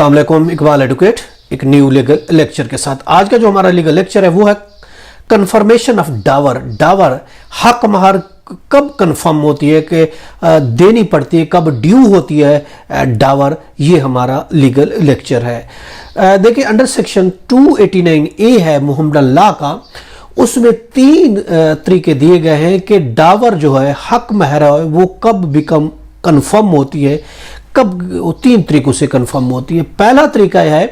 अस्सलाम वालेकुम, इकबाल एडवोकेट एक न्यू लीगल लेक्चर के साथ। आज का जो हमारा लीगल लेक्चर है वो है कन्फर्मेशन ऑफ डावर। डावर हक महर कब कन्फर्म होती है कि देनी पड़ती है, कब ड्यू होती है डावर, ये हमारा लीगल लेक्चर है। देखिए अंडर सेक्शन 289A है मुहम्मद लॉ का, उसमें 3 तरीके दिए गए हैं कि डावर जो है हक महर है वो कब बिकम कन्फर्म होती है, कब 3 तरीकों से कन्फर्म होती है। पहला तरीका यह है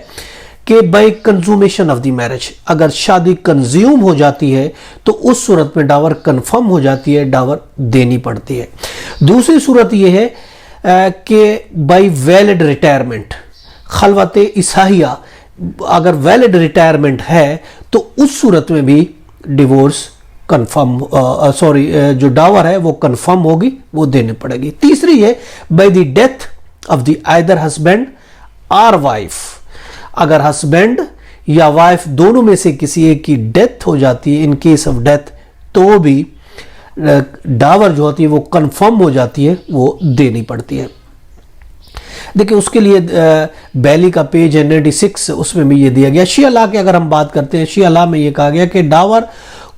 कि by consummation of the marriage, अगर शादी कंज्यूम हो जाती है तो उस सूरत में डावर कन्फर्म हो जाती है, डावर देनी पड़ती है। दूसरी सूरत यह है कि बाय वैलिड रिटायरमेंट, खलवत इसाहिया, अगर वैलिड रिटायरमेंट है तो उस सूरत में भी डिवोर्स कन्फर्म जो डावर है वो कन्फर्म होगी, वो देने पड़ेगी। तीसरी है by the death of the either husband और वाइफ, अगर हस्बैंड या वाइफ दोनों में से किसी एक की डेथ हो जाती है, इन केस ऑफ डेथ, तो भी डावर जो होती है वो कन्फर्म हो जाती है, वो देनी पड़ती है। देखिए उसके लिए बैली का पेज है 96, उसमें भी ये दिया गया। शिया लॉ की अगर हम बात करते हैं, शिया लॉ में ये कहा गया कि डावर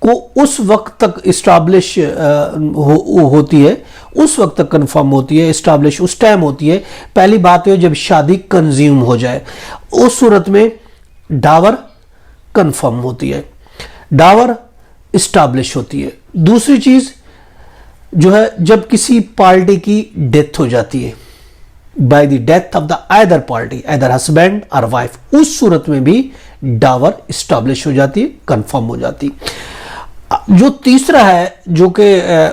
को उस वक्त तक इस्टाब्लिश होती है, उस वक्त तक कंफर्म होती है, इस्टाब्लिश उस टाइम होती है, पहली बात है जब शादी कंज्यूम हो जाए, उस सूरत में डावर कंफर्म होती है, डावर इस्टाब्लिश होती है। दूसरी चीज जो है जब किसी पार्टी की डेथ हो जाती है, by the death of the either party, either husband और वाइफ, उस सूरत में भी डावर इस्टाब्लिश हो जाती है, कंफर्म हो जाती है। जो तीसरा है जो कि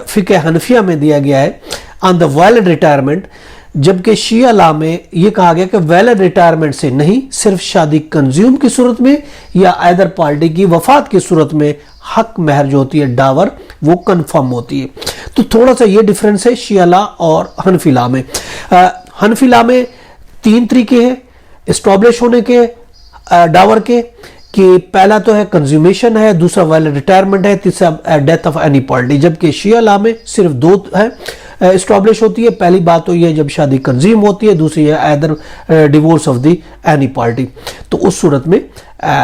फिक़ह हनफिया में दिया गया है ऑन द वैलिड रिटायरमेंट, जबकि शिया लॉ में यह कहा गया कि वैलिड रिटायरमेंट से नहीं, सिर्फ शादी कंज्यूम की सूरत में या आइदर पार्टी की वफात की सूरत में हक महर जो होती है डावर वो कंफर्म होती है। तो थोड़ा सा ये डिफरेंस है शिया लॉ और हनफी लॉ में। हनफी लॉ में 3 तरीके हैं एस्टैब्लिश होने के डावर के, कि पहला तो है कंज्यूमेशन है, दूसरा वैलिड रिटायरमेंट है, तीसरा डेथ ऑफ एनी पार्टी। जबकि शिया लॉ में सिर्फ 2 है एस्टैब्लिश होती है। पहली बात तो ये जब शादी कंज्यूम होती है, दूसरी है either divorce of the any party, तो उस सूरत में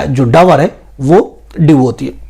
जो डावर है वो ड्यू होती है।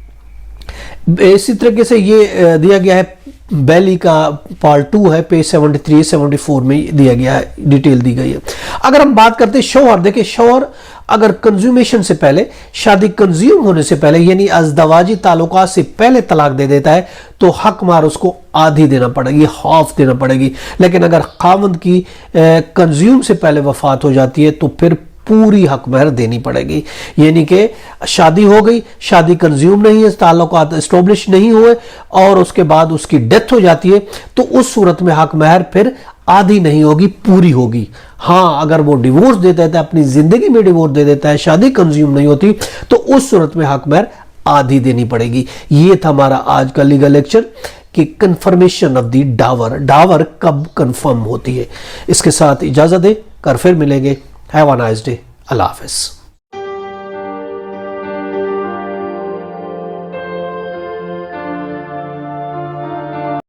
इसी तरीके से ये दिया गया है, बैली का पार्ट 2 है, पेज 73-74 में दिया गया है, डिटेल दी गई है। अगर हम बात करते हैं शौहर, देखिए शौहर अगर कंज्यूमेशन से पहले, शादी कंज्यूम होने से पहले, यानी अज़दवाजी ताल्लुकात से पहले तलाक दे देता है तो हक मार उसको आधी देना पड़ेगी, हाफ देना पड़ेगी। लेकिन अगर खावंद की कंज्यूम से पहले वफात हो जाती है तो फिर पूरी हक महर देनी पड़ेगी। यानी कि शादी हो गई, शादी कंज्यूम नहीं है, ताल्लुकात एस्टैब्लिश नहीं हुए और उसके बाद उसकी डेथ हो जाती है तो उस सूरत में हक महर फिर आधी नहीं होगी, पूरी होगी। हाँ, अगर वो डिवोर्स दे देता है, अपनी जिंदगी में डिवोर्स दे देता है, शादी कंज्यूम नहीं होती, तो उस सूरत में हक महर आधी देनी पड़ेगी। ये था हमारा आज का लीगल लेक्चर कि confirmation of the Dawar, Dawar कब कंफर्म होती है। इसके साथ इजाजत दे, कर फिर मिलेंगे। Have a nice day. अल्लाह हाफिज़।